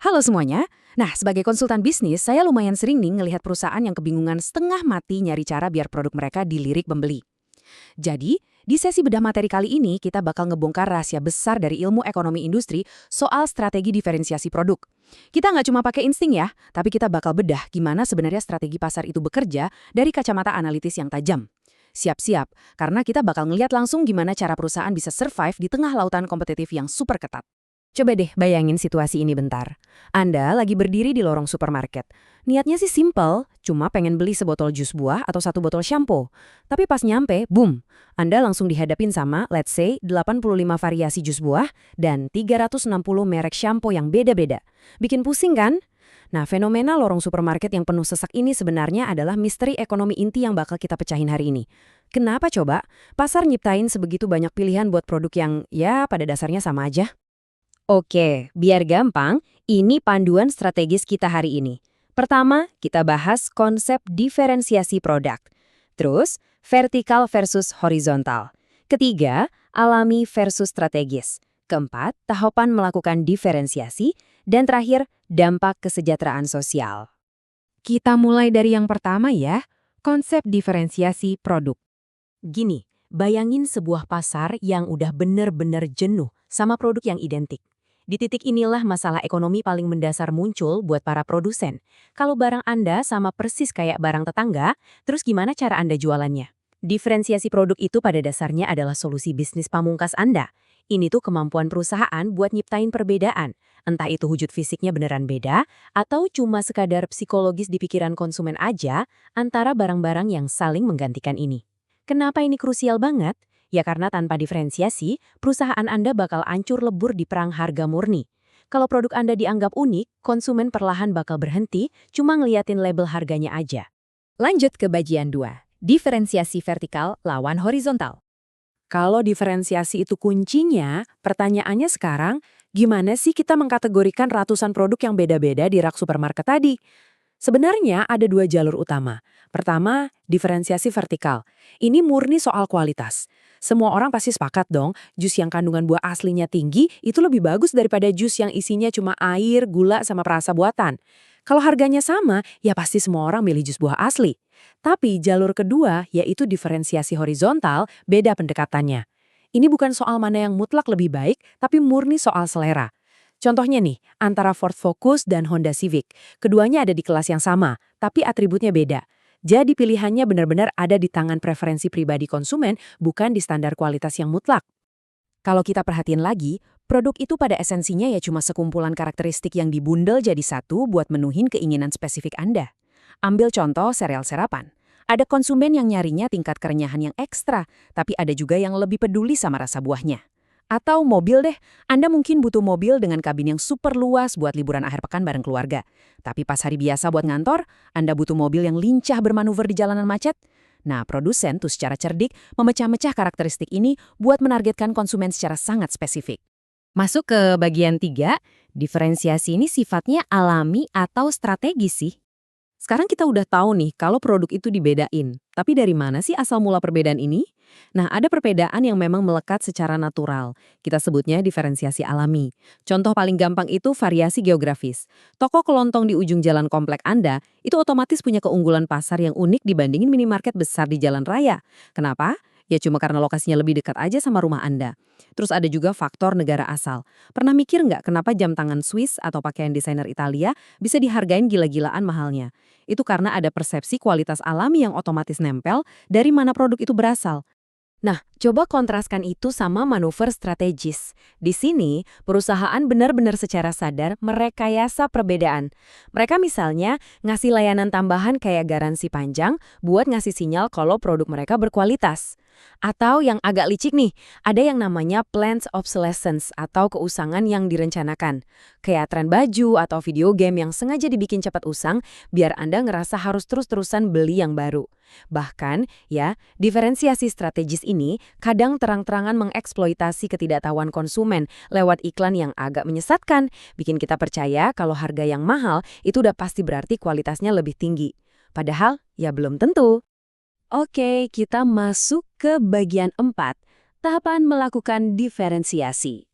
Halo semuanya. Nah, sebagai konsultan bisnis, saya lumayan sering nih ngelihat perusahaan yang kebingungan setengah mati nyari cara biar produk mereka dilirik pembeli. Jadi, di sesi bedah materi kali ini, kita bakal ngebongkar rahasia besar dari ilmu ekonomi industri soal strategi diferensiasi produk. Kita nggak cuma pakai insting ya, tapi kita bakal bedah gimana sebenarnya strategi pasar itu bekerja dari kacamata analitis yang tajam. Siap-siap, karena kita bakal ngelihat langsung gimana cara perusahaan bisa survive di tengah lautan kompetitif yang super ketat. Coba deh bayangin situasi ini bentar. Anda lagi berdiri di lorong supermarket. Niatnya sih simple, cuma pengen beli sebotol jus buah atau satu botol shampoo. Tapi pas nyampe, boom, Anda langsung dihadapin sama, let's say, 85 variasi jus buah dan 360 merek shampoo yang beda-beda. Bikin pusing kan? Nah, fenomena lorong supermarket yang penuh sesak ini sebenarnya adalah misteri ekonomi inti yang bakal kita pecahin hari ini. Kenapa coba? Pasar nyiptain sebegitu banyak pilihan buat produk yang, ya, pada dasarnya sama aja. Oke, biar gampang, ini panduan strategis kita hari ini. Pertama, kita bahas konsep diferensiasi produk. Terus, vertikal versus horizontal. Ketiga, alami versus strategis. Keempat, tahapan melakukan diferensiasi. Dan terakhir, dampak kesejahteraan sosial. Kita mulai dari yang pertama ya, konsep diferensiasi produk. Gini, bayangin sebuah pasar yang udah bener-bener jenuh sama produk yang identik. Di titik inilah masalah ekonomi paling mendasar muncul buat para produsen. Kalau barang Anda sama persis kayak barang tetangga, terus gimana cara Anda jualannya? Diferensiasi produk itu pada dasarnya adalah solusi bisnis pamungkas Anda. Ini tuh kemampuan perusahaan buat nyiptain perbedaan. Entah itu wujud fisiknya beneran beda, atau cuma sekadar psikologis di pikiran konsumen aja antara barang-barang yang saling menggantikan ini. Kenapa ini krusial banget? Ya karena tanpa diferensiasi, perusahaan Anda bakal ancur lebur di perang harga murni. Kalau produk Anda dianggap unik, konsumen perlahan bakal berhenti cuma ngeliatin label harganya aja. Lanjut ke bagian 2, diferensiasi vertikal lawan horizontal. Kalau diferensiasi itu kuncinya, pertanyaannya sekarang, gimana sih kita mengkategorikan ratusan produk yang beda-beda di rak supermarket tadi? Sebenarnya ada dua jalur utama. Pertama, diferensiasi vertikal. Ini murni soal kualitas. Semua orang pasti sepakat dong, jus yang kandungan buah aslinya tinggi itu lebih bagus daripada jus yang isinya cuma air, gula, sama perasa buatan. Kalau harganya sama, ya pasti semua orang milih jus buah asli. Tapi jalur kedua, yaitu diferensiasi horizontal, beda pendekatannya. Ini bukan soal mana yang mutlak lebih baik, tapi murni soal selera. Contohnya nih, antara Ford Focus dan Honda Civic. Keduanya ada di kelas yang sama, tapi atributnya beda. Jadi pilihannya benar-benar ada di tangan preferensi pribadi konsumen, bukan di standar kualitas yang mutlak. Kalau kita perhatiin lagi, produk itu pada esensinya ya cuma sekumpulan karakteristik yang dibundel jadi satu buat menuhin keinginan spesifik Anda. Ambil contoh sereal serapan. Ada konsumen yang nyarinya tingkat kerenyahan yang ekstra, tapi ada juga yang lebih peduli sama rasa buahnya. Atau mobil deh, Anda mungkin butuh mobil dengan kabin yang super luas buat liburan akhir pekan bareng keluarga. Tapi pas hari biasa buat ngantor, Anda butuh mobil yang lincah bermanuver di jalanan macet. Nah, produsen tuh secara cerdik memecah-mecah karakteristik ini buat menargetkan konsumen secara sangat spesifik. Masuk ke bagian 3, diferensiasi ini sifatnya alami atau strategis sih. Sekarang kita udah tahu nih kalau produk itu dibedain. Tapi dari mana sih asal mula perbedaan ini? Nah, ada perbedaan yang memang melekat secara natural. Kita sebutnya diferensiasi alami. Contoh paling gampang itu variasi geografis. Toko kelontong di ujung jalan komplek Anda itu otomatis punya keunggulan pasar yang unik dibandingin minimarket besar di jalan raya. Kenapa? Ya cuma karena lokasinya lebih dekat aja sama rumah Anda. Terus ada juga faktor negara asal. Pernah mikir nggak kenapa jam tangan Swiss atau pakaian desainer Italia bisa dihargain gila-gilaan mahalnya? Itu karena ada persepsi kualitas alami yang otomatis nempel dari mana produk itu berasal. Nah, coba kontraskan itu sama manuver strategis. Di sini, perusahaan benar-benar secara sadar merekayasa perbedaan. Mereka misalnya ngasih layanan tambahan kayak garansi panjang buat ngasih sinyal kalau produk mereka berkualitas. Atau yang agak licik nih, ada yang namanya planned obsolescence atau keusangan yang direncanakan. Kayak tren baju atau video game yang sengaja dibikin cepat usang biar Anda ngerasa harus terus-terusan beli yang baru. Bahkan, ya, diferensiasi strategis ini kadang terang-terangan mengeksploitasi ketidaktahuan konsumen lewat iklan yang agak menyesatkan, bikin kita percaya kalau harga yang mahal itu udah pasti berarti kualitasnya lebih tinggi. Padahal, ya belum tentu. Oke, kita masuk ke bagian 4, tahapan melakukan diferensiasi.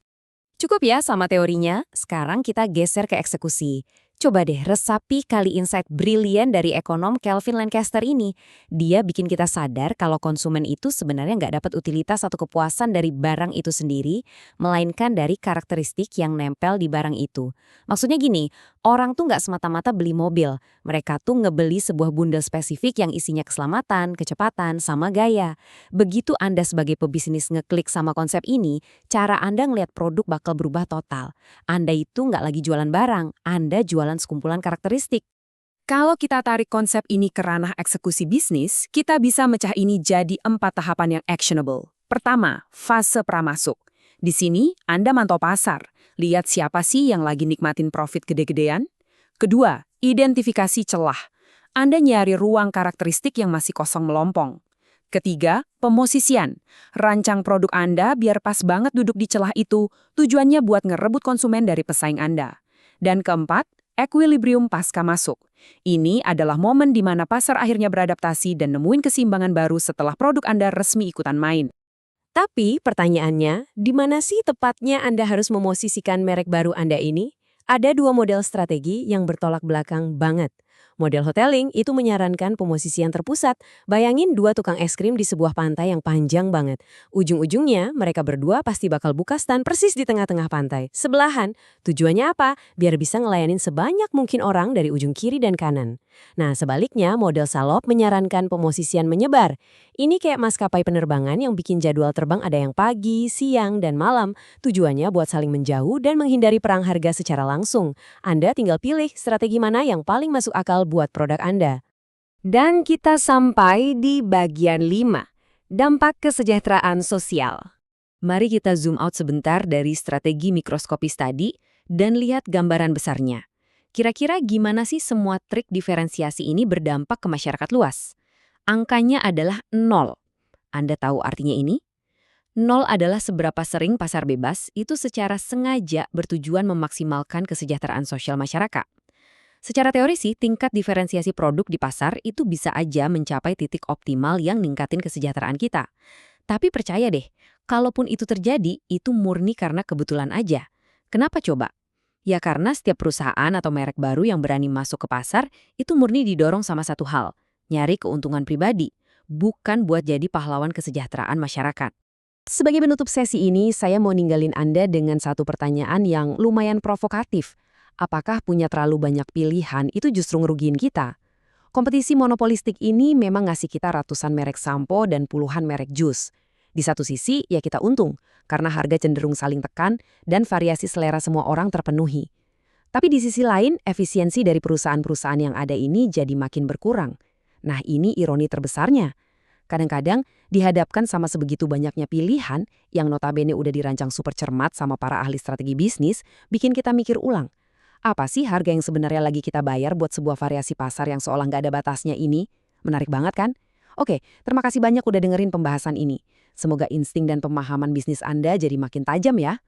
Cukup ya sama teorinya, sekarang kita geser ke eksekusi. Coba deh resapi kali insight brilian dari ekonom Kelvin Lancaster ini. Dia bikin kita sadar kalau konsumen itu sebenarnya nggak dapat utilitas atau kepuasan dari barang itu sendiri, melainkan dari karakteristik yang nempel di barang itu. Maksudnya gini, orang tuh nggak semata-mata beli mobil. Mereka tuh ngebeli sebuah bundel spesifik yang isinya keselamatan, kecepatan, sama gaya. Begitu Anda sebagai pebisnis ngeklik sama konsep ini, cara Anda ngelihat produk bakal berubah total. Anda itu nggak lagi jualan barang, Anda jualan sekumpulan karakteristik. Kalau kita tarik konsep ini ke ranah eksekusi bisnis, kita bisa mecah ini jadi 4 tahapan yang actionable. Pertama, fase pramasuk. Di sini, Anda mantau pasar. Lihat siapa sih yang lagi nikmatin profit gede-gedean. Kedua, identifikasi celah. Anda nyari ruang karakteristik yang masih kosong melompong. Ketiga, pemosisian. Rancang produk Anda biar pas banget duduk di celah itu, tujuannya buat ngerebut konsumen dari pesaing Anda. Dan keempat, equilibrium pasca masuk. Ini adalah momen di mana pasar akhirnya beradaptasi dan nemuin keseimbangan baru setelah produk Anda resmi ikutan main. Tapi pertanyaannya, di mana sih tepatnya Anda harus memosisikan merek baru Anda ini? Ada dua model strategi yang bertolak belakang banget. Model hoteling itu menyarankan pemosisian terpusat. Bayangin dua tukang es krim di sebuah pantai yang panjang banget. Ujung-ujungnya mereka berdua pasti bakal buka stand persis di tengah-tengah pantai. Sebelahan. Tujuannya apa? Biar bisa ngelayanin sebanyak mungkin orang dari ujung kiri dan kanan. Nah, sebaliknya model salop menyarankan pemosisian menyebar. Ini kayak maskapai penerbangan yang bikin jadwal terbang ada yang pagi, siang, dan malam. Tujuannya buat saling menjauh dan menghindari perang harga secara langsung. Anda tinggal pilih strategi mana yang paling masuk akal buat produk Anda. Dan kita sampai di bagian 5, dampak kesejahteraan sosial. Mari kita zoom out sebentar dari strategi mikroskopis tadi dan lihat gambaran besarnya. Kira-kira gimana sih semua trik diferensiasi ini berdampak ke masyarakat luas? Angkanya adalah 0. Anda tahu artinya ini? 0 adalah seberapa sering pasar bebas itu secara sengaja bertujuan memaksimalkan kesejahteraan sosial masyarakat. Secara teori sih, tingkat diferensiasi produk di pasar itu bisa aja mencapai titik optimal yang ningkatin kesejahteraan kita. Tapi percaya deh, kalaupun itu terjadi, itu murni karena kebetulan aja. Kenapa coba? Ya karena setiap perusahaan atau merek baru yang berani masuk ke pasar itu murni didorong sama satu hal, nyari keuntungan pribadi, bukan buat jadi pahlawan kesejahteraan masyarakat. Sebagai penutup sesi ini, saya mau ninggalin Anda dengan satu pertanyaan yang lumayan provokatif. Apakah punya terlalu banyak pilihan itu justru ngerugiin kita? Kompetisi monopolistik ini memang ngasih kita ratusan merek sampo dan puluhan merek jus. Di satu sisi, ya kita untung, karena harga cenderung saling tekan dan variasi selera semua orang terpenuhi. Tapi di sisi lain, efisiensi dari perusahaan-perusahaan yang ada ini jadi makin berkurang. Nah, ini ironi terbesarnya. Kadang-kadang dihadapkan sama sebegitu banyaknya pilihan yang notabene udah dirancang super cermat sama para ahli strategi bisnis, bikin kita mikir ulang. Apa sih harga yang sebenarnya lagi kita bayar buat sebuah variasi pasar yang seolah nggak ada batasnya ini? Menarik banget kan? Oke, terima kasih banyak udah dengerin pembahasan ini. Semoga insting dan pemahaman bisnis Anda jadi makin tajam ya.